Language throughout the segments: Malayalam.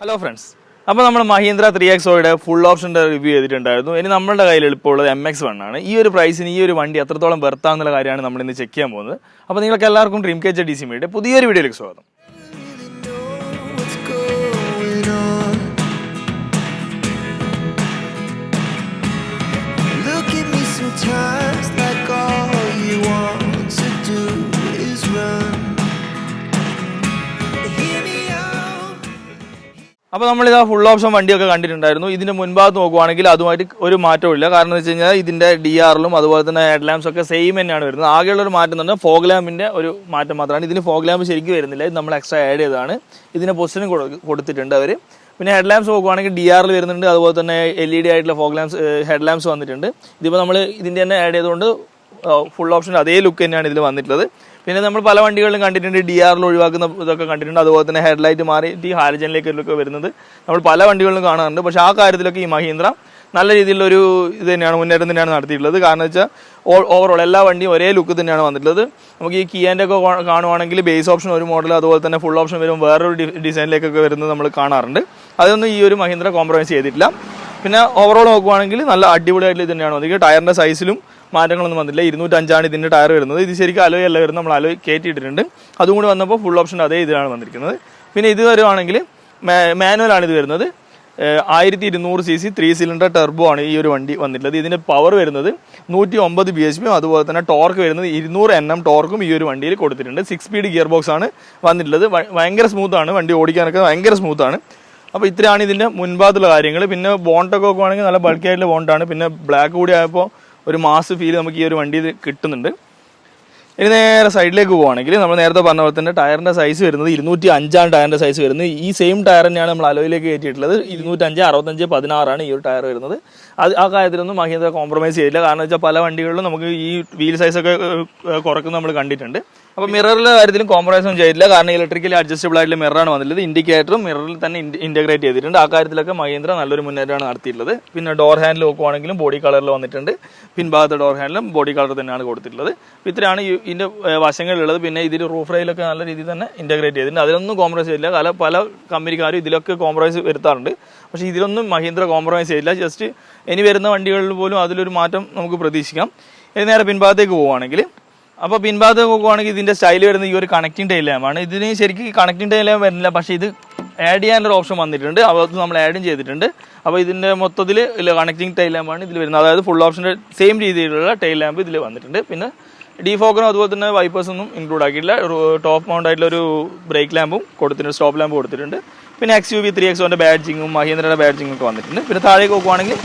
ഹലോ ഫ്രണ്ട്സ്, അപ്പോൾ നമ്മൾ മഹീന്ദ്ര 3XOയുടെ ഫുൾ ഓപ്ഷൻ്റെ റിവ്യൂ ചെയ്തിട്ടുണ്ടായിരുന്നു. ഇനി നമ്മളുടെ കയ്യിൽ എളുപ്പമുള്ളത് MX1 ആണ്. ഈ ഒരു പ്രൈസിന് ഈ ഒരു വണ്ടി എത്രത്തോളം വെർത്താന്നുള്ള കാര്യമാണ് നമ്മൾ ഇന്ന് ചെക്ക് ചെയ്യാൻ പോകുന്നത്. അപ്പോൾ നിങ്ങൾക്ക് എല്ലാവർക്കും ഡ്രീം കേച്ചർ DC മീഡിയയുടെ പുതിയൊരു വീഡിയോയിലേക്ക് സ്വാഗതം. അപ്പോൾ നമ്മളിതാ ഫുൾ ഓപ്ഷൻ വണ്ടിയൊക്കെ കണ്ടിട്ടുണ്ടായിരുന്നു. ഇതിന്റെ മുൻഭാഗത്ത് നോക്കുവാണെങ്കിൽ അതുമായിട്ട് ഒരു മാറ്റവും ഇല്ല. കാരണം എന്ന് വെച്ച് കഴിഞ്ഞാൽ ഇതിന്റെ DRലും അതുപോലെ തന്നെ ഹെഡ് ലാമ്പ്സ് ഒക്കെ സെയിം തന്നെയാണ് വരുന്നത്. ആകെയുള്ള ഒരു മാറ്റം എന്ന് പറഞ്ഞാൽ ഫോഗ് ലാമ്പിന്റെ ഒരു മാറ്റം മാത്രമാണ്. ഇതിന് ഫോഗ് ലാമ്പ് ശരിക്കും വരുന്നില്ല, ഇത് നമ്മൾ എക്സ്ട്രാ ആഡ് ചെയ്തതാണ്. ഇതിന് പൊസിഷനും കൊടുത്തിട്ടുണ്ട് അവർ. പിന്നെ ഹെഡ് ലാമ്പ്സ് നോക്കുവാണെങ്കിൽ DRൽ വരുന്നുണ്ട്, അതുപോലെ തന്നെ LED ആയിട്ടുള്ള ഫോഗ് ലാമ്പ്സ് ഹെഡ് ലാമ്പ്സ് വന്നിട്ടുണ്ട്. ഇതിപ്പോൾ നമ്മൾ ഇതിന്റെ തന്നെ ആഡ് ചെയ്തുകൊണ്ട് ഫുൾ ഓപ്ഷൻ അതേ ലുക്ക് തന്നെയാണ് ഇതിൽ വന്നിട്ടുള്ളത്. പിന്നെ നമ്മൾ പല വണ്ടികളിലും കണ്ടിട്ടുണ്ട് DRൽ ഒഴിവാക്കുന്ന ഇതൊക്കെ കണ്ടിട്ടുണ്ട്. അതുപോലെ തന്നെ ഹെഡ്ലൈറ്റ് മാറിയിട്ട് ഹാലജനിലേക്കൊക്കെ വരുന്നത് നമ്മൾ പല വണ്ടികളിലും കാണാറുണ്ട്. പക്ഷേ ആ കാര്യത്തിലൊക്കെ ഈ മഹീന്ദ്ര നല്ല രീതിയിലുള്ളൊരു ഇത് തന്നെയാണ്, മുന്നേറ്റം തന്നെയാണ് നടത്തിയിട്ടുള്ളത്. കാരണം വെച്ചാൽ ഓവറോൾ എല്ലാ വണ്ടിയും ഒരേ ലുക്ക് തന്നെയാണ് വന്നിട്ടുള്ളത്. നമുക്ക് ഈ കിയാൻ്റെ ഒക്കെ കാണുവാണെങ്കിൽ ബേസ് ഓപ്ഷൻ ഒരു മോഡൽ, അതുപോലെ തന്നെ ഫുൾ ഓപ്ഷൻ വരുമ്പോൾ വേറൊരു ഡിസൈനിലേക്കൊക്കെ വരുന്നത് നമ്മൾ കാണാറുണ്ട്. അതൊന്നും ഈ ഒരു മഹീന്ദ്ര കോംപ്രമൈസ് ചെയ്തിട്ടില്ല. പിന്നെ ഓവറോൾ നോക്കുവാണെങ്കിൽ നല്ല അടിപൊളിയായിട്ട് ഇത് തന്നെയാണ് വന്നിരിക്കുന്നത്. ടയറിൻ്റെ സൈസിലും മാറ്റങ്ങളൊന്നും വന്നില്ല. 205 ഇതിൻ്റെ ടയർ വരുന്നത്. ഇത് ശരിക്കും അലോയ് അല്ല വരുന്നത്, നമ്മൾ അലോയ് കയറ്റിയിട്ടിട്ടുണ്ട്. അതും കൂടി വന്നപ്പോൾ ഫുൾ ഓപ്ഷൻ അതേ ഇതിലാണ് വന്നിരിക്കുന്നത്. പിന്നെ ഇത് വരുവാണെങ്കിൽ മാനുവലാണ് ഇത് വരുന്നത്. 1200 cc 3 സിലിണ്ടർ ടെർബോ ആണ് ഈ ഒരു വണ്ടി വന്നിട്ടുള്ളത്. ഇതിൻ്റെ പവർ വരുന്നത് 109 bhp, അതുപോലെ തന്നെ ടോർക്ക് വരുന്നത് 200 Nm ടോർക്കും ഈ ഒരു വണ്ടിയിൽ കൊടുത്തിട്ടുണ്ട്. 6 സ്പീഡ് ഗിയർ ബോക്സ് ആണ് വന്നിട്ടുള്ളത്. ഭയങ്കര സ്മൂത്താണ്, വണ്ടി ഓടിക്കാനൊക്കെ ഭയങ്കര സ്മൂത്താണ്. അപ്പോൾ ഇത്രയാണ് ഇതിൻ്റെ മുൻഭാഗത്തുള്ള കാര്യങ്ങൾ. പിന്നെ ബോണ്ടൊക്കെ നോക്കുവാണെങ്കിൽ നല്ല ബൾക്കി ആയിട്ടുള്ള ബോണ്ടാണ്. പിന്നെ ബ്ലാക്ക് കൂടി ആയപ്പോൾ ഒരു മാസ് ഫീൽ നമുക്ക് ഈ ഒരു വണ്ടി കിട്ടുന്നുണ്ട്. ഇനി നേരെ സൈഡിലേക്ക് പോവുകയാണെങ്കിൽ നമ്മൾ നേരത്തെ പറഞ്ഞ പോലെ തന്നെ ടയറിൻ്റെ സൈസ് വരുന്നത് 205 ടയറിൻ്റെ സൈസ് വരുന്നത്. ഈ സെയിം ടയർ തന്നെയാണ് നമ്മൾ അലോയിലേക്ക് കയറ്റിയിട്ടുള്ളത്. 205, 65, 16 ഈ ഒരു ടയർ വരുന്നത്. ആ കാര്യത്തിലൊന്നും മഹീന്ദ്ര കോംപ്രമൈസ് ചെയ്തില്ല. കാരണം വെച്ചാൽ പല വണ്ടികളിലും നമുക്ക് ഈ വീൽ സൈസൊക്കെ കുറക്കുന്ന നമ്മൾ കണ്ടിട്ടുണ്ട്. അപ്പോൾ മിററിൻ്റെ കാര്യത്തിലും കോംപ്രമൈസ് ഒന്നും ചെയ്തില്ല. കാരണം ഇലക്ട്രിക്കലി അഡ്ജസ്റ്റബിൾ ആയിട്ടുള്ള മിററാണ് വന്നിട്ടുള്ളത്. ഇൻഡിക്കേറ്ററും മിററിൽ തന്നെ ഇൻറ്റഗ്രേറ്റ് ചെയ്തിട്ടുണ്ട്. ആ കാര്യത്തിലൊക്കെ മഹീന്ദ്ര നല്ലൊരു മുന്നേറ്റമാണ് നടത്തിയിട്ടുള്ളത്. പിന്നെ ഡോർ ഹാൻഡിൽ നോക്കുവാണെങ്കിലും ബോഡി കളറിൽ വന്നിട്ടുണ്ട്. പിൻഭാഗത്തെ ഡോർ ഹാൻഡിലും ബോഡി കളർ തന്നെയാണ് കൊടുത്തിട്ടുള്ളത്. ഇത്രയാണ് ഇതിൻ്റെ വശങ്ങളിലുള്ളത്. പിന്നെ ഇതിൽ റൂഫ് റെയിലൊക്കെ നല്ല രീതിയിൽ തന്നെ ഇൻറ്റഗ്രേറ്റ് ചെയ്തിട്ടുണ്ട്. അതിലൊന്നും കോംപ്രമൈസ് ചെയ്തില്ല. പല കമ്പനിക്കാരും ഇതിലൊക്കെ കോംപ്രമൈസ് വരുത്താറുണ്ട്. പക്ഷേ ഇതിലൊന്നും മഹീന്ദ്ര കോംപ്രമൈസ് ചെയ്തില്ല. ജസ്റ്റ് ഇനി വരുന്ന വണ്ടികളിൽ പോലും അതിലൊരു മാറ്റം നമുക്ക് പ്രതീക്ഷിക്കാം. ഇനി നേരെ പിൻഭാഗത്തേക്ക് പോവുകയാണെങ്കിൽ, അപ്പോൾ പിൻഭാഗത്ത് നോക്കുവാണെങ്കിൽ ഇതിൻ്റെ സ്റ്റൈൽ വരുന്ന ഈ ഒരു കണക്റ്റിംഗ് ടൈൽ ലാമ്പാണ്. ഇതിന് ശരിക്കും കണക്റ്റിംഗ് ടൈൽ ലാമ്പ് വരുന്നില്ല, പക്ഷേ ഇത് ആഡ് ചെയ്യാനൊരു ഓപ്ഷൻ വന്നിട്ടുണ്ട്. അത് നമ്മൾ ആഡും ചെയ്തിട്ടുണ്ട്. അപ്പോൾ ഇതിൻ്റെ മൊത്തത്തിൽ കണക്റ്റിംഗ് ടൈൽ ലാമ്പാണ് ഇതിൽ വരുന്നത്. അതായത് ഫുൾ ഓപ്ഷൻ്റെ സെയിം രീതിയിലുള്ള ടൈൽ ലാമ്പ് ഇതിൽ വന്നിട്ടുണ്ട്. പിന്നെ ഡിഫോക്കറും അതുപോലെ തന്നെ വൈപ്പേഴ്സൊന്നും ഇൻക്ലൂഡ് ആക്കിയിട്ടില്ല. ടോപ്പ് മൗണ്ട് ആയിട്ടുള്ള ഒരു ബ്രേക്ക് ലാമ്പും കൊടുത്തിട്ടുണ്ട്, സ്റ്റോപ്പ് ലാമ്പ് കൊടുത്തിട്ടുണ്ട്. പിന്നെ XUV 3XOൻ്റെ ബാഡ്ജിങ്ങും മഹീന്ദ്രയുടെ ബാഡ്ജിങ്ങും ഒക്കെ വന്നിട്ടുണ്ട്. പിന്നെ താഴേക്ക് നോക്കുവാണെങ്കിൽ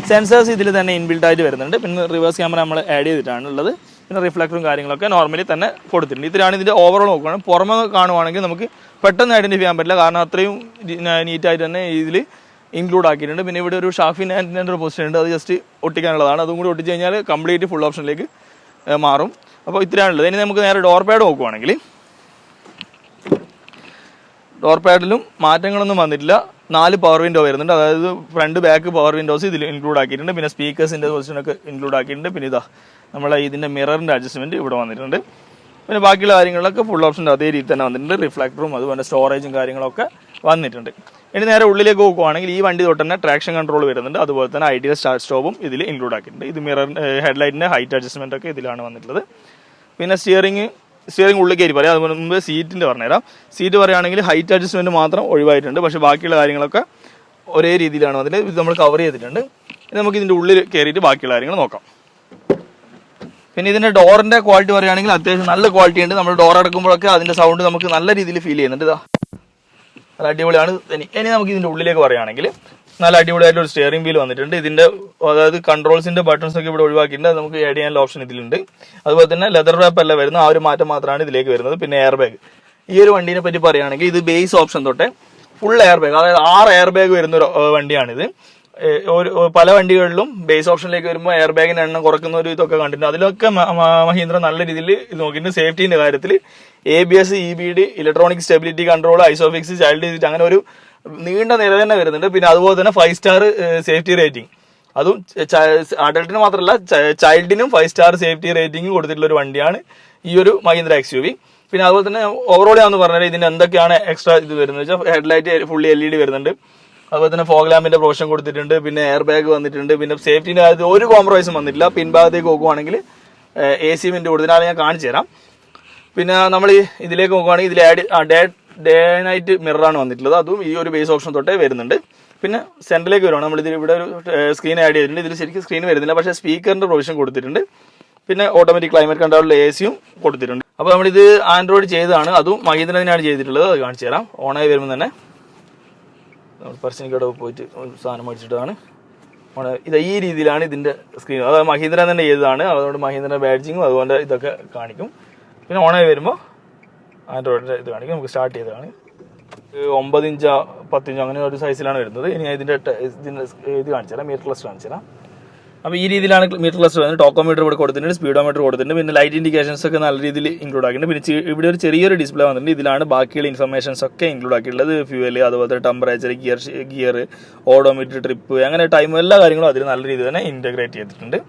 സെൻസേഴ്സ് ഇതിൽ തന്നെ ഇൻബിൽട്ട് ആയിട്ട് വരുന്നുണ്ട്. പിന്നെ റിവേഴ്സ് ക്യാമറ നമ്മൾ ആഡ് ചെയ്തിട്ടാണ് ഉള്ളത്. പിന്നെ റിഫ്ലക്ടറും കാര്യങ്ങളൊക്കെ നോർമലി തന്നെ കൊടുത്തിട്ടുണ്ട്. ഇത്രയാണ് ഇതിൻ്റെ ഓവറോൾ നോക്കുകയാണ്. പുറമെ കാണുവാണെങ്കിൽ നമുക്ക് പെട്ടെന്ന് ഐഡൻറ്റിഫൈ ചെയ്യാൻ പറ്റില്ല. കാരണം അത്രയും നീറ്റായിട്ട് തന്നെ ഇതിൽ ഇൻക്ലൂഡ് ആക്കിയിട്ടുണ്ട്. പിന്നെ ഇവിടെ ഒരു ഷാഫിൻ ആൻറ്റിൻ്റെ ഒരു പൊസിഷൻ ഉണ്ട്, അത് ജസ്റ്റ് ഒട്ടിക്കാനുള്ളതാണ്. അതും കൂടി ഒട്ടിച്ച് കഴിഞ്ഞാൽ കംപ്ലീറ്റ് ഫുൾ ഓപ്ഷനിലേക്ക് മാറും. അപ്പോൾ ഇത്രയാണുള്ളത്. ഇനി നമുക്ക് നേരെ ഡോർ പാഡ് നോക്കുവാണെങ്കിൽ, ഡോർ പാഡിലും മാറ്റങ്ങളൊന്നും വന്നിട്ടില്ല. 4 പവർ വിൻഡോ വരുന്നുണ്ട്. അതായത് ഫ്രണ്ട് ബാക്ക് പവർ വിൻഡോസ് ഇതിൽ ഇൻക്ലൂഡ് ആക്കിയിട്ടുണ്ട്. പിന്നെ സ്പീക്കേഴ്സിൻ്റെ പൊസിഷനൊക്കെ ഇൻക്ലൂഡ് ആക്കിയിട്ടുണ്ട്. പിന്നെ ഇതാ നമ്മളെ ഇതിൻ്റെ മിററിൻ്റെ അഡ്ജസ്റ്റ്മെൻറ്റ് ഇവിടെ വന്നിട്ടുണ്ട്. പിന്നെ ബാക്കിയുള്ള കാര്യങ്ങളൊക്കെ ഫുൾ ഓപ്ഷൻ്റെ അതേ രീതി തന്നെ വന്നിട്ടുണ്ട്. റിഫ്ലക്ടറും അതുപോലെ സ്റ്റോറേജും കാര്യങ്ങളൊക്കെ വന്നിട്ടുണ്ട്. ഇനി നേരെ ഉള്ളിലേക്ക് നോക്കുവാണെങ്കിൽ ഈ വണ്ടി തൊട്ട് തന്നെ ട്രാക്ഷൻ കൺട്രോൾ വരുന്നുണ്ട്. അതുപോലെ തന്നെ ഐഡിയൽ സ്റ്റാർട്ട് സ്റ്റോപ്പും ഇതിൽ ഇൻക്ലൂഡ് ആക്കിയിട്ടുണ്ട്. ഇത് മിറർ ഹെഡ്ലൈറ്റിൻ്റെ ഹൈറ്റ് അഡ്ജസ്റ്റ്മെൻ്റ് ഒക്കെ ഇതിലാണ് വന്നിട്ടുള്ളത്. പിന്നെ സ്റ്റിയറിംഗ് ഉള്ളിൽ കയറി പറയാം. അതുപോലെ മുമ്പ് സീറ്റിൻ്റെ പറഞ്ഞുതരാം. സീറ്റ് പറയുകയാണെങ്കിൽ ഹൈറ്റ് അഡ്ജസ്റ്റ്മെൻറ്റ് മാത്രം ഒഴിവായിട്ടുണ്ട്. പക്ഷേ ബാക്കിയുള്ള കാര്യങ്ങളൊക്കെ ഒരേ രീതിയിലാണ് വന്നിട്ട് ഇത് നമ്മൾ കവർ ചെയ്തിട്ടുണ്ട്. ഇനി നമുക്ക് ഇതിൻ്റെ ഉള്ളിൽ കയറിയിട്ട് ബാക്കിയുള്ള കാര്യങ്ങൾ നോക്കാം. പിന്നെ ഇതിൻ്റെ ഡോറിൻ്റെ ക്വാളിറ്റി പറയുകയാണെങ്കിൽ അത്യാവശ്യം നല്ല ക്വാളിറ്റി ഉണ്ട്. നമ്മൾ ഡോർ അടക്കുമ്പോഴൊക്കെ അതിൻ്റെ സൗണ്ട് നമുക്ക് നല്ല രീതിയിൽ ഫീൽ ചെയ്യുന്നുണ്ട്. ഇതാ നല്ല അടിപൊളിയാണ്. ഇനി നമുക്ക് ഇതിൻ്റെ ഉള്ളിലേക്ക് പറയുകയാണെങ്കിൽ നല്ല അടിപൊളിയായിട്ടൊരു സ്റ്റിയറിംഗ് വീൽ വന്നിട്ടുണ്ട്. ഇതിൻ്റെ അതായത് കൺട്രോൾസിൻ്റെ ബട്ടൺസ് ഒക്കെ ഇവിടെ ഒഴിവാക്കിയിട്ടുണ്ട്. അത് നമുക്ക് ആഡ് ചെയ്യാനുള്ള ഓപ്ഷൻ ഇതിലുണ്ട്. അതുപോലെ തന്നെ ലെതർ റാപ്പ് അല്ല വരുന്നത്, ആ ഒരു മാറ്റം മാത്രമാണ് ഇതിലേക്ക് വരുന്നത്. പിന്നെ എയർ ബാഗ്, ഈ ഒരു വണ്ടീനെ പറ്റി പറയുകയാണെങ്കിൽ ഇത് ബേസ് ഓപ്ഷൻ തൊട്ടേ ഫുൾ എയർ ബാഗ്, അതായത് 6 എയർ ബാഗ് വരുന്നൊരു വണ്ടിയാണിത്. പല വണ്ടികളിലും ബേസ് ഓപ്ഷനിലേക്ക് വരുമ്പോൾ എയർ ബാഗിന്റെ എണ്ണം കുറക്കുന്ന ഒരു ഇതൊക്കെ കണ്ടിട്ടുണ്ട്. അതിലൊക്കെ മഹീന്ദ്ര നല്ല രീതിയിൽ ഇത് നോക്കിയിട്ടുണ്ട്. സേഫ്റ്റിന്റെ കാര്യത്തിൽ ABS, EBD, electronic stability control, Isofix, child digit, അങ്ങനെ ഒരു നീണ്ട നിര തന്നെ വരുന്നുണ്ട്. പിന്നെ അതുപോലെ തന്നെ 5 സ്റ്റാർ സേഫ്റ്റി റേറ്റിംഗ്, അതും അഡൾട്ടിന് മാത്രമല്ല ചൈൽഡിനും 5 സ്റ്റാർ സേഫ്റ്റി റേറ്റിംഗ് കൊടുത്തിട്ടുള്ള ഒരു വണ്ടിയാണ് ഈ ഒരു മഹീന്ദ്ര XUV. പിന്നെ അതുപോലെ തന്നെ ഓവറോൾ ആണെന്ന് പറഞ്ഞാൽ ഇതിന് എന്തൊക്കെയാണ് എക്സ്ട്രാ ഇത് വരുന്നത് വെച്ചാൽ ഹെഡ്ലൈറ്റ് ഫുള്ളി LED വരുന്നുണ്ട്, അതുപോലെ തന്നെ ഫോഗ് ലാമ്പിന്റെ പ്രൊവിഷൻ കൊടുത്തിട്ടുണ്ട്, പിന്നെ എയർ ബാഗ് വന്നിട്ടുണ്ട്, പിന്നെ സേഫ്റ്റിന്റെ കാര്യത്തിൽ ഒരു കോംപ്രമൈസും വന്നിട്ടില്ല. പിൻഭാഗത്തേക്ക് നോക്കുവാണെങ്കിൽ AC വെന്റ് കൊടുത്തിട്ടാണ് ഞാൻ കാണിച്ചു തരാം. പിന്നെ നമ്മൾ ഇതിലേക്ക് നോക്കുവാണെങ്കിൽ ഇതിൽ ഡേ നൈറ്റ് മിററാണ് വന്നിട്ടുള്ളത്, അതും ഈ ഒരു ബേസ് ഓപ്ഷൻ തൊട്ടേ വരുന്നുണ്ട്. പിന്നെ സെന്ററിലേക്ക് വരുവാണ് നമ്മളിതിൽ ഇവിടെ ഒരു സ്ക്രീൻ ആഡ് ചെയ്തിട്ടുണ്ട്. ഇതിൽ ശരിക്കും സ്ക്രീൻ വരുന്നില്ല, പക്ഷേ സ്പീക്കറിന്റെ പ്രൊവിഷൻ കൊടുത്തിട്ടുണ്ട്. പിന്നെ ഓട്ടോമാറ്റിക് ക്ലൈമറ്റ് കൺട്രോളിൽ AC കൊടുത്തിട്ടുണ്ട്. അപ്പോൾ നമ്മളിത് ആൻഡ്രോയിഡ് ചെയ്തതാണ്, അതും മഹീന്ദ്ര തന്നെയാണ് ചെയ്തിട്ടുള്ളത്. അത് കാണിച്ചു തരാം. ഓണായി വരുമ്പോൾ തന്നെ നമ്മൾ പർച്ചനിക്കോടെ പോയിട്ട് സാധനം മേടിച്ചിട്ടാണ് ഇത് ഈ രീതിയിലാണ് ഇതിൻ്റെ സ്ക്രീൻ. അത് മഹീന്ദ്ര തന്നെ ചെയ്തതാണ്, അതുകൊണ്ട് മഹീന്ദ്ര ബാഡ്ജിങ്ങും അതുകൊണ്ട് ഇതൊക്കെ കാണിക്കും. പിന്നെ ഓണായി വരുമ്പോൾ ആൻഡ്രോയിഡിൻ്റെ ഇത് കാണിക്കും. നമുക്ക് സ്റ്റാർട്ട് ചെയ്തതാണ്. 9 ഇഞ്ചോ 10 ഇഞ്ചോ അങ്ങനെ ഒരു സൈസിലാണ് വരുന്നത്. ഇനി ഇതിൻ്റെ ഇത് കാണിച്ചു തരാം, മീറ്റർ ക്ലസ്റ്റർ കാണിച്ചു തരാം. അപ്പോൾ ഈ രീതിയിലാണ് മീറ്റർ ക്ലസ്റ്റർ വരുന്നത്. ടോക്കോമീറ്റർ ഇവിടെ കൊടുത്തിട്ടുണ്ട്, സ്പീഡോമീറ്റർ കൊടുത്തിട്ടുണ്ട്, പിന്നെ ലൈറ്റ് ഇൻഡിക്കേഷൻസ് ഒക്കെ നല്ല രീതിയിൽ ഇൻക്ലൂഡ് ആക്കിയിട്ടുണ്ട്. പിന്നെ ഇവിടെ ഒരു ചെറിയൊരു ഡിസ്പ്ലേ വന്നിട്ടുണ്ട്. ഇതിലാണ് ബാക്കിയുള്ള ഇൻഫർമേഷൻസ് ഒക്കെ ഇൻക്ലൂഡ് ആക്കിയിട്ടുള്ളത്. ഫ്യൂവൽ, അതുപോലെ ടെമ്പറേച്ചർ, ഗിയർ, ഓഡോമീറ്റർ, ട്രിപ്പ്, അങ്ങനെ ടൈം, എല്ലാ കാര്യങ്ങളും അതിൽ നല്ല രീതിയിൽ തന്നെ ഇൻറ്റഗ്രേറ്റ് ചെയ്തിട്ടുണ്ട്.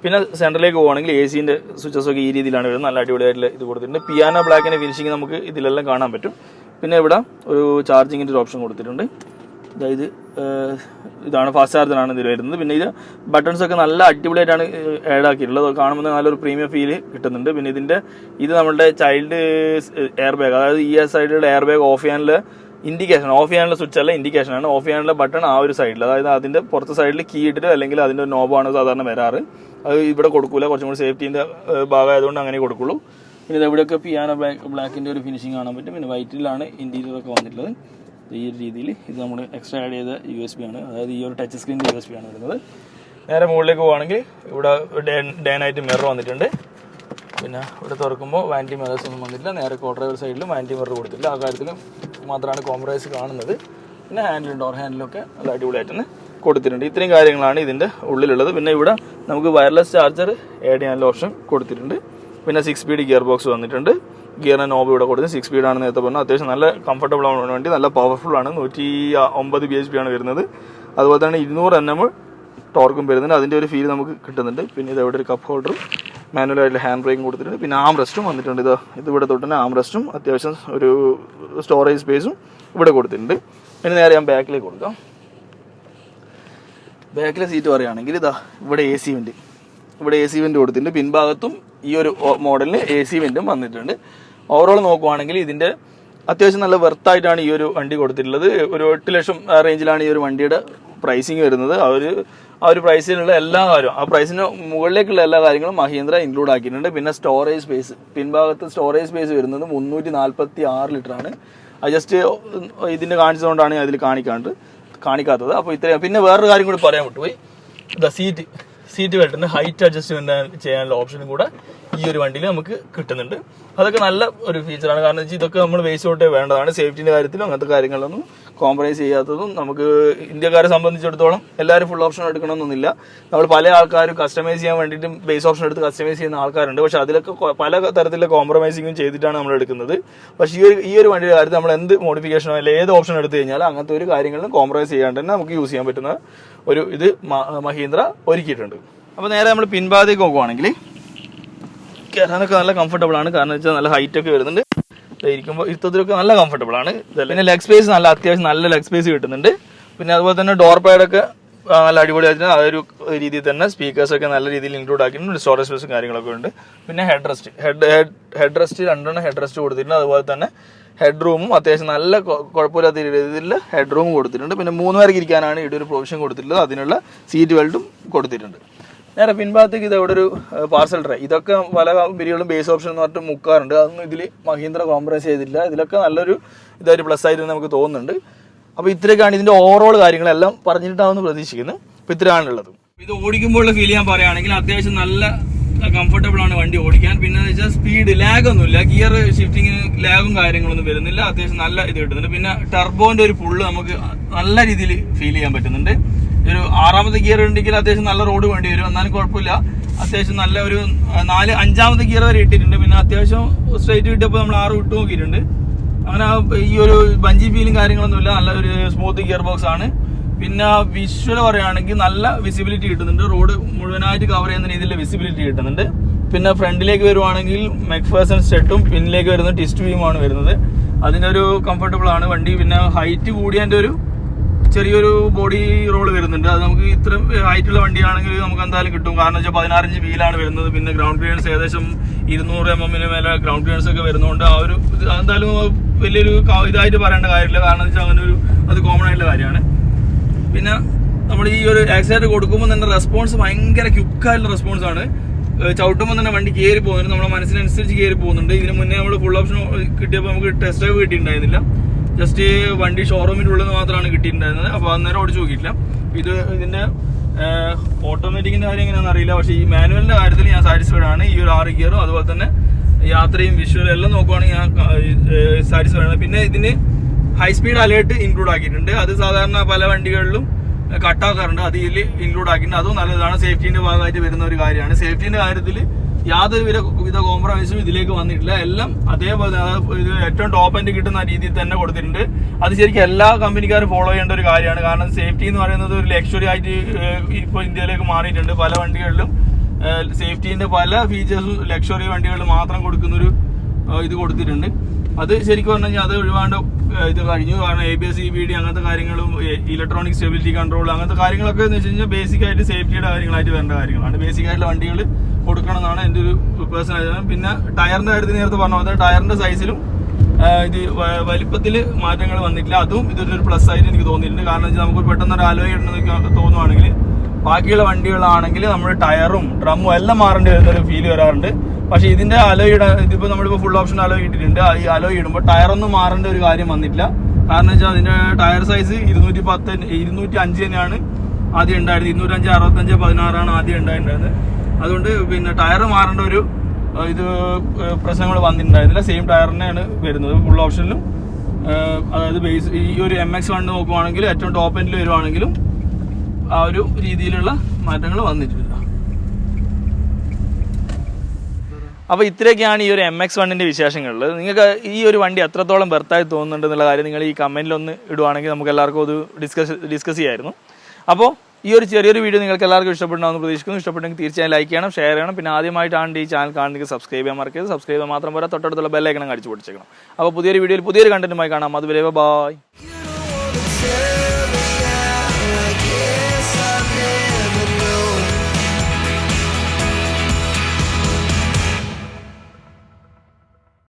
പിന്നെ സെൻറ്ററിലേക്ക് പോകുകയാണെങ്കിൽ AC-ൻ്റെ സ്വിച്ചസ് ഒക്കെ ഈ രീതിയിലാണ് വരുന്നത്. നല്ല അടിപൊളിയായിട്ടുള്ള ഇത് കൊടുത്തിട്ടുണ്ട്. പിയാനോ ബ്ലാക്കിൻ്റെ ഫിനിഷിങ് നമുക്ക് ഇതിലെല്ലാം കാണാൻ പറ്റും. പിന്നെ ഇവിടെ ഒരു ചാർജിങ്ങിൻ്റെ ഒരു ഓപ്ഷൻ കൊടുത്തിട്ടുണ്ട്. അതായത് ഇതാണ് ഫാസ്റ്റ് ചാർജറാണ് ഇതിൽ വരുന്നത്. പിന്നെ ഇത് ബട്ടൺസ് ഒക്കെ നല്ല അടിപൊളിയായിട്ടാണ് ആഡ് ആക്കിയിട്ടുള്ളത്. അത് കാണുമ്പോൾ നല്ലൊരു പ്രീമിയം ഫീൽ കിട്ടുന്നുണ്ട്. പിന്നെ ഇത് നമ്മളുടെ ചൈൽഡ് എയർ ബാഗ്, അതായത് ഈ സൈഡിലുള്ള എയർ ബാഗ് ഓഫ് ചെയ്യാനുള്ള ഇൻഡിക്കേഷൻ, ഓഫ് ചെയ്യാനുള്ള സ്വിച്ച് അല്ല, ഇൻഡിക്കേഷനാണ്. ഓഫ് ചെയ്യാനുള്ള ബട്ടൺ ആ ഒരു സൈഡിൽ, അതായത് അതിൻ്റെ പുറത്തെ സൈഡിൽ കീ ഇട്ടിട്ട് അല്ലെങ്കിൽ അതിൻ്റെ നോബാണ് സാധാരണ വരാറ്. അത് ഇവിടെ കൊടുക്കൂല, കുറച്ചും കൂടി സേഫ്റ്റീൻ്റെ ഭാഗമായതുകൊണ്ട് അങ്ങനെ കൊടുക്കുള്ളൂ. പിന്നെ ഇവിടെയൊക്കെ പിയാനോ ബ്ലാക്കിൻ്റെ ഒരു ഫിനിഷിങ് കാണാൻ പറ്റും. പിന്നെ വൈറ്റിലാണ് ഇൻറ്റീരിയർ ഒക്കെ വന്നിട്ടുള്ളത്. ഈ ഒരു രീതിയിൽ ഇത് നമ്മൾ എക്സ്ട്രാ ആഡ് ചെയ്ത USB ആണ്, അതായത് ഈ ഒരു ടച്ച് സ്ക്രീനിൻ്റെ USB ആണ് വരുന്നത്. നേരെ മുകളിലേക്ക് പോവുകയാണെങ്കിൽ ഇവിടെ ഡേ നൈറ്റ് മിറർ വന്നിട്ടുണ്ട്. പിന്നെ ഇവിടെ തുറക്കുമ്പോൾ വാനിറ്റി മിറേഴ്സ് ഒന്നും വന്നിട്ടില്ല. നേരെ കോ ഡ്രൈവർ സൈഡിലും വാനിറ്റി മിറർ കൊടുത്തില്ല. ആ കാര്യത്തിൽ മാത്രമാണ് കോംപ്രമൈസ് കാണുന്നത്. പിന്നെ ഡോർ ഹാൻഡിലൊക്കെ നല്ല അടിപൊളിയായിട്ട് തന്നെ കൊടുത്തിട്ടുണ്ട്. ഇത്രയും കാര്യങ്ങളാണ് ഇതിൻ്റെ ഉള്ളിലുള്ളത്. പിന്നെ ഇവിടെ നമുക്ക് വയർലെസ് ചാർജർ ആഡ് ചെയ്യാനുള്ള ഓപ്ഷൻ കൊടുത്തിട്ടുണ്ട്. പിന്നെ 6 സ്പീഡ് ഗിയർ ബോക്സ് വന്നിട്ടുണ്ട്. ഗിയറിന് നോബ് ഇവിടെ കൊടുത്ത് 6 സ്പീഡാണ് നേരത്തെ പറഞ്ഞത്. അത്യാവശ്യം നല്ല കംഫർട്ടബിൾ ആണ് വേണ്ടി, നല്ല പവർഫുൾ ആണ്. 109 bhp ആണ് വരുന്നത്. അതുപോലെ തന്നെ 200 Nm ടോർക്കും വരുന്നുണ്ട്. അതിൻ്റെ ഒരു ഫീൽ നമുക്ക് കിട്ടുന്നുണ്ട്. പിന്നെ ഇത് ഇവിടെ ഒരു കപ്പ് ഹോൾഡറും മാനുവലായിട്ട് ഹാൻഡ് ബ്രേക്കും കൊടുത്തിട്ടുണ്ട്. പിന്നെ ആം റെസ്റ്റും വന്നിട്ടുണ്ട്. ഇത് ഇവിടെ തൊട്ട് തന്നെ ആം റെസ്റ്റും അത്യാവശ്യം ഒരു സ്റ്റോറേജ് സ്പേസും ഇവിടെ കൊടുത്തിട്ടുണ്ട്. പിന്നെ നേരെ ഞാൻ ബാക്കിലേക്ക് കൊടുക്കാം. ബാക്കിലെ സീറ്റ് പറയുകയാണെങ്കിൽ ഇവിടെ AC വെന്റ് കൊടുത്തിട്ടുണ്ട്. പിൻഭാഗത്തും ഈ ഒരു മോഡലിന് AC വെന്റും വന്നിട്ടുണ്ട്. ഓവറോൾ നോക്കുവാണെങ്കിൽ ഇതിൻ്റെ അത്യാവശ്യം നല്ല വെർത്തായിട്ടാണ് ഈ ഒരു വണ്ടി കൊടുത്തിട്ടുള്ളത്. ഒരു 8 ലക്ഷം റേഞ്ചിലാണ് ഈ ഒരു വണ്ടിയുടെ പ്രൈസിങ് വരുന്നത്. ആ ഒരു പ്രൈസിലുള്ള എല്ലാ കാര്യവും, ആ പ്രൈസിന് മുകളിലേക്കുള്ള എല്ലാ കാര്യങ്ങളും മഹീന്ദ്ര ഇൻക്ലൂഡ് ആക്കിയിട്ടുണ്ട്. പിന്നെ സ്റ്റോറേജ് സ്പേസ്, പിൻഭാഗത്ത് സ്റ്റോറേജ് സ്പേസ് വരുന്നത് 346 ലിറ്ററാണ്. അത് ജസ്റ്റ് ഇതിൻ്റെ കാണിച്ചതുകൊണ്ടാണ് അതിൽ കാണിക്കാത്തത്. അപ്പോൾ ഇത്രയും. പിന്നെ വേറൊരു കാര്യം കൂടി പറയാൻ വിട്ടുപോയി. സീറ്റ് ബെൽറ്റിന് ഹൈറ്റ് അഡ്ജസ്റ്റ്മെന്റ് ചെയ്യാനുള്ള ഓപ്ഷനും കൂടെ ഈ ഒരു വണ്ടിയിൽ നമുക്ക് കിട്ടുന്നുണ്ട്. അതൊക്കെ നല്ല ഒരു ഫീച്ചറാണ്. കാരണം വെച്ചാൽ ഇതൊക്കെ നമ്മൾ ബേസ് തൊട്ടേ വേണ്ടതാണ്. സേഫ്റ്റിൻ്റെ കാര്യത്തിലും അങ്ങനത്തെ കാര്യങ്ങളിലൊന്നും കോംപ്രമൈസ് ചെയ്യാത്തതും നമുക്ക് ഇന്ത്യക്കാരെ സംബന്ധിച്ചിടത്തോളം എല്ലാവരും ഫുൾ ഓപ്ഷൻ എടുക്കണമെന്നൊന്നുമില്ല. നമ്മൾ പല ആൾക്കാരും കസ്റ്റമൈസ് ചെയ്യാൻ വേണ്ടിയിട്ടും ബേസ് ഓപ്ഷൻ എടുത്ത് കസ്റ്റമൈസ് ചെയ്യുന്ന ആൾക്കാരുണ്ട്. പക്ഷെ അതിലൊക്കെ പല തരത്തിലുള്ള കോംപ്രമൈസിങ്ങും ചെയ്തിട്ടാണ് നമ്മൾ എടുക്കുന്നത്. പക്ഷേ ഈ ഒരു വണ്ടിയുടെ കാര്യത്തിൽ നമ്മൾ എന്ത് മോഡിഫിക്കേഷനോ അല്ലെങ്കിൽ ഏത് ഓപ്ഷൻ എടുത്തു കഴിഞ്ഞാൽ അങ്ങനത്തെ ഒരു കാര്യങ്ങളിലും കോംപ്രമൈസ് ചെയ്യാണ്ട് തന്നെ നമുക്ക് യൂസ് ചെയ്യാൻ പറ്റുന്ന ഒരു ഇത് മഹീന്ദ്ര ഒരുക്കിയിട്ടുണ്ട്. അപ്പോൾ നേരെ നമ്മൾ പിൻഭാഗത്തേക്ക് നോക്കുവാണെങ്കിൽ കയറാനൊക്കെ നല്ല കംഫർട്ടബിൾ ആണ്. കാരണം വെച്ചാൽ നല്ല ഹൈറ്റ് ഒക്കെ വരുന്നുണ്ട്. ഇരിക്കുമ്പോൾ ഇരുത്തത്തിലൊക്കെ നല്ല കംഫർട്ടബിൾ ആണ്. പിന്നെ ലെഗ് സ്പേസ് അത്യാവശ്യം നല്ല ലെഗ് സ്പേസ് കിട്ടുന്നുണ്ട്. പിന്നെ അതുപോലെ തന്നെ ഡോർ പാഡൊക്കെ നല്ല അടിപൊളിയായിട്ട് ആ ഒരു രീതിയിൽ തന്നെ സ്പീക്കേഴ്സൊക്കെ നല്ല രീതിയിൽ ഇൻക്ലൂഡ് ആക്കിയിട്ടുണ്ട്. സ്റ്റോറേജ് സ്പേസും കാര്യങ്ങളൊക്കെ ഉണ്ട്. പിന്നെ ഹെഡ് റെസ്റ്റ് 2 ഹെഡ് റെസ്റ്റ് കൊടുത്തിട്ടുണ്ട്. അതുപോലെ തന്നെ ഹെഡ് റൂമും അത്യാവശ്യം നല്ല കുഴപ്പമില്ലാത്ത രീതിയിൽ ഹെഡ് റൂം കൊടുത്തിട്ടുണ്ട്. പിന്നെ 3 പേർക്ക് ഇരിക്കാനാണ് ഇവിടെ ഒരു പ്രൊവിഷൻ കൊടുത്തിട്ടുള്ളത്. അതിനുള്ള സീറ്റ് ബെൽറ്റും കൊടുത്തിട്ടുണ്ട്. നേരെ പിൻഭാഗത്തേക്ക് ഇത് ഇവിടെ ഒരു പാർസൽ ട്രേ, ഇതൊക്കെ പല കമ്പനികളും ബേസ് ഓപ്ഷൻ എന്ന് പറഞ്ഞിട്ട് മുക്കാറുണ്ട്. അതൊന്നും ഇതിൽ മഹീന്ദ്ര കോംപ്രമൈസ് ചെയ്തില്ല. ഇതിലൊക്കെ നല്ലൊരു ഇതായിട്ട് പ്ലസ് ആയിട്ട് നമുക്ക് തോന്നുന്നുണ്ട്. അപ്പോൾ ഇത്രയൊക്കെയാണ് ഇതിൻ്റെ ഓവറോൾ കാര്യങ്ങളെല്ലാം പറഞ്ഞിട്ടാവുമെന്ന് പ്രതീക്ഷിക്കുന്നത്. അപ്പോൾ ഇത്രയാണുള്ളത്. ഇത് ഓടിക്കുമ്പോഴുള്ള ഫീൽ ഞാൻ പറയുകയാണെങ്കിൽ അത്യാവശ്യം നല്ല കംഫർട്ടബിൾ ആണ് വണ്ടി ഓടിക്കാൻ. പിന്നെ വെച്ചാൽ സ്പീഡ് ലാഗൊന്നുമില്ല, ഗിയർ ഷിഫ്റ്റിങ്ങിന് ലാഗും കാര്യങ്ങളൊന്നും വരുന്നില്ല. അത്യാവശ്യം നല്ല ഇത് കിട്ടുന്നുണ്ട്. പിന്നെ ടർബോന്റെ ഒരു പുള്ള് നമുക്ക് നല്ല രീതിയിൽ ഫീൽ ചെയ്യാൻ പറ്റുന്നുണ്ട്. ഒരു 6ാമത്തെ ഗിയർ ഉണ്ടെങ്കിൽ അത്യാവശ്യം നല്ല റോഡ് വേണ്ടി വരും, എന്നാലും കുഴപ്പമില്ല. അത്യാവശ്യം നല്ല ഒരു 5ാമത്തെ ഗിയർ വരെ ഇട്ടിട്ടുണ്ട്. പിന്നെ അത്യാവശ്യം സ്ട്രൈറ്റ് കിട്ടിയപ്പോൾ നമ്മൾ 6 വിട്ടു നോക്കിയിട്ടുണ്ട്. അങ്ങനെ ഈ ഒരു ബഞ്ചി ഫീലും കാര്യങ്ങളൊന്നുമില്ല. നല്ല ഒരു സ്മൂത്ത് ഗിയർ ബോക്സ് ആണ്. പിന്നെ വിഷ്വൽ പറയുകയാണെങ്കിൽ നല്ല വിസിബിലിറ്റി കിട്ടുന്നുണ്ട്, റോഡ് മുഴുവനായിട്ട് കവർ ചെയ്യുന്ന രീതിയിലുള്ള വിസിബിലിറ്റി കിട്ടുന്നുണ്ട്. പിന്നെ ഫ്രണ്ടിലേക്ക് വരുവാണെങ്കിൽ മെക്ഫേഴ്സൺ സ്റ്റെട്ടും പിന്നിലേക്ക് വരുന്നത് ടിസ്റ്റ് ബീമാണ് വരുന്നത്. അതിനൊരു കംഫർട്ടബിൾ ആണ് വണ്ടി. പിന്നെ ഹൈറ്റ് കൂടിയതിൻ്റെ ഒരു ചെറിയൊരു ബോഡി റോള് വരുന്നുണ്ട്. അത് നമുക്ക് ഇത്ര ഹൈറ്റുള്ള വണ്ടിയാണെങ്കിൽ നമുക്ക് എന്തായാലും കിട്ടും. കാരണം വെച്ചാൽ 16 ഇഞ്ച് വീലാണ് വരുന്നത്. പിന്നെ ഗ്രൗണ്ട് ക്ലിയറൻസ് ഏകദേശം 200 mm മേലെ ഗ്രൗണ്ട് ക്ലിയറൻസ് ഒക്കെ വരുന്നതുകൊണ്ട് ആ ഒരു എന്തായാലും വലിയൊരു ഇതായിട്ട് പറയേണ്ട കാര്യമില്ല. കാരണം വെച്ചാൽ അങ്ങനെ ഒരു അത് കോമൺ ആയിട്ടുള്ള കാര്യമാണ്. പിന്നെ നമ്മൾ ഈ ഒരു ആക്സിലേറ്റർ കൊടുക്കുമ്പോൾ തന്നെ റെസ്പോൺസ് ഭയങ്കര ക്വിക്കായിട്ടുള്ള റെസ്പോൺസ് ആണ്. ചവിട്ടുമ്പോൾ തന്നെ വണ്ടി കയറി പോകുന്നുണ്ട്, നമ്മുടെ മനസ്സിനനുസരിച്ച് കയറി പോകുന്നുണ്ട്. ഇതിന് മുന്നേ നമ്മൾ ഫുൾ ഓപ്ഷൻ കിട്ടിയപ്പോൾ നമുക്ക് ടെസ്റ്റ് ഡ്രൈവ് കിട്ടിയിട്ടുണ്ടായിരുന്നില്ല. ജസ്റ്റ് വണ്ടി ഷോറൂമിൻ്റെ ഉള്ളിൽ നിന്ന് മാത്രമാണ് കിട്ടിയിട്ടുണ്ടായിരുന്നത്. അപ്പോൾ അന്നേരം ഓടിച്ച് നോക്കിയിട്ടില്ല. ഇതിൻ്റെ ഓട്ടോമാറ്റിക്കിൻ്റെ കാര്യം എങ്ങനെയാണെന്ന് അറിയില്ല. പക്ഷേ ഈ മാനുവലിൻ്റെ കാര്യത്തിൽ ഞാൻ സാറ്റിസ്ഫൈഡ് ആണ്. ഈ ഒരു 6 ഗിയറും അതുപോലെ തന്നെ യാത്രയും വിഷ്വലും എല്ലാം നോക്കുവാണെങ്കിൽ ഞാൻ സാറ്റിസ്ഫൈഡ് ആണ്. പിന്നെ ഇതിന് ഹൈ സ്പീഡ് അലേർട്ട് ഇൻക്ലൂഡ് ആക്കിയിട്ടുണ്ട്. അത് സാധാരണ പല വണ്ടികളിലും കട്ടാക്കാറുണ്ട്, അത് ഇതിൽ ഇൻക്ലൂഡ് ആക്കിയിട്ടുണ്ട്. അതും നല്ലതാണ്, സേഫ്റ്റീൻ്റെ ഭാഗമായിട്ട് വരുന്ന ഒരു കാര്യമാണ്. സേഫ്റ്റീൻ്റെ കാര്യത്തിൽ യാതൊരു വിധ കോംപ്രമൈസും ഇതിലേക്ക് വന്നിട്ടില്ല. എല്ലാം അതേപോലെ ഇത് ഏറ്റവും ടോപ്പ് എൻഡ് കിട്ടുന്ന രീതിയിൽ തന്നെ കൊടുത്തിട്ടുണ്ട്. അത് ശരിക്കും എല്ലാ കമ്പനിക്കാരും ഫോളോ ചെയ്യേണ്ട ഒരു കാര്യമാണ്. കാരണം സേഫ്റ്റി എന്ന് പറയുന്നത് ഒരു ലക്ഷറി ആയിട്ട് ഇപ്പോൾ ഇന്ത്യയിലേക്ക് മാറിയിട്ടുണ്ട്. പല വണ്ടികളിലും സേഫ്റ്റീൻ്റെ പല ഫീച്ചേഴ്സും ലക്ഷറി വണ്ടികളിൽ മാത്രം കൊടുക്കുന്നൊരു ഇത് കൊടുത്തിട്ടുണ്ട്. അത് ശരിക്കും പറഞ്ഞു കഴിഞ്ഞാൽ അത് ഒഴിവാണ്ട് ഇത് കഴിഞ്ഞു. കാരണം ABS EBD അങ്ങനത്തെ കാര്യങ്ങളും ഇലക്ട്രോണിക് സ്റ്റെബിലിറ്റി കൺട്രോൾ അങ്ങനത്തെ കാര്യങ്ങളൊക്കെ എന്ന് വെച്ച് കഴിഞ്ഞാൽ ബേസിക് ആയിട്ട് സേഫ്റ്റിയുടെ കാര്യങ്ങളായിട്ട് വരേണ്ട കാര്യങ്ങളാണ്. ബേസിക് ആയിട്ടുള്ള വണ്ടികൾ കൊടുക്കണം എന്നാണ് എൻ്റെ ഒരു പേഴ്സണൽ അഭിപ്രായം. പിന്നെ ടയറിൻ്റെ കാര്യത്തിൽ നേരത്തെ പറഞ്ഞ പോലെ ടയറിൻ്റെ സൈസിലും ഇത് വലിപ്പത്തിൽ മാറ്റങ്ങൾ വന്നിട്ടില്ല. അതും ഇതൊരു പ്ലസ് ആയിട്ട് എനിക്ക് തോന്നിയിട്ടുണ്ട്. കാരണം വെച്ചാൽ നമുക്ക് പെട്ടെന്നൊരു അലോയ് ഇടണമെന്ന് തോന്നുവാണെങ്കിൽ ബാക്കിയുള്ള വണ്ടികളാണെങ്കിൽ നമ്മൾ ടയറും ഡ്രമ്മും എല്ലാം മാറേണ്ടി വരുന്നൊരു ഫീൽ വരാറുണ്ട്. പക്ഷേ ഇതിൻ്റെ അലോയ് ഇതിപ്പോൾ നമ്മളിപ്പോൾ ഫുൾ ഓപ്ഷൻ അലോയ് ഇട്ടിട്ടുണ്ട്. ഈ അലോയ് ഇടുമ്പോൾ ടയറൊന്നും മാറേണ്ട ഒരു കാര്യം വന്നിട്ടില്ല. കാരണം വെച്ചാൽ അതിൻ്റെ ടയർ സൈസ് 205 തന്നെയാണ് ആദ്യം ഉണ്ടായിരുന്നത്. 205, 65, 16 ആദ്യം ഉണ്ടായിട്ടുണ്ടായിരുന്നത്. അതുകൊണ്ട് പിന്നെ ടയർ മാറേണ്ട ഒരു ഇത് പ്രശ്നങ്ങൾ വന്നിട്ടുണ്ടായിരുന്നില്ല. സെയിം ടയർ തന്നെയാണ് വരുന്നത് ഫുൾ ഓപ്ഷനിലും. അതായത് ബേസ് ഈ ഒരു MX1 നോക്കുവാണെങ്കിൽ ഏറ്റവും ടോപ്പ് എൻഡിൽ വരുവാണെങ്കിലും ആ ഒരു രീതിയിലുള്ള മാറ്റങ്ങൾ വന്നിട്ടില്ല. അപ്പോൾ ഇത്രയൊക്കെയാണ് ഈ ഒരു MX1ൻ്റെ വിശേഷങ്ങളിൽ. നിങ്ങൾക്ക് ഈ ഒരു വണ്ടി എത്രത്തോളം ബെർത്തായി തോന്നുന്നുണ്ട് എന്നുള്ള കാര്യം നിങ്ങൾ ഈ കമൻറ്റിലൊന്ന് ഇടുവാണെങ്കിൽ നമുക്ക് എല്ലാവർക്കും അത് ഡിസ്കസ് ചെയ്യായിരുന്നു. അപ്പോൾ ഈ ഒരു ചെറിയൊരു വീഡിയോ നിങ്ങൾക്ക് എല്ലാവർക്കും ഇഷ്ടപ്പെടണമെന്ന് പ്രതീക്ഷിക്കുന്നു. ഇഷ്ടപ്പെട്ടെങ്കിൽ തീർച്ചയായും ലൈക്ക് ചെയ്യണം, ഷെയർ ചെയ്യണം. പിന്നെ ആദ്യമായിട്ടാണ് ഈ ചാനൽ കാണുന്നെങ്കിൽ സബ്സ്ക്രൈബ് ചെയ്യാൻ മറക്കരുത്. സബ്സ്ക്രൈബ് ചെയ്യാൻ മാത്രം പോരാ, തൊട്ടടുത്തുള്ള ബെല്ലൈക്കൺ അടിച്ചു പൊട്ടിച്ചേക്കണം. അപ്പോൾ പുതിയൊരു വീഡിയോയിൽ പുതിയൊരു കണ്ടന്റുമായി കാണാം. അതുവരെ ബൈ.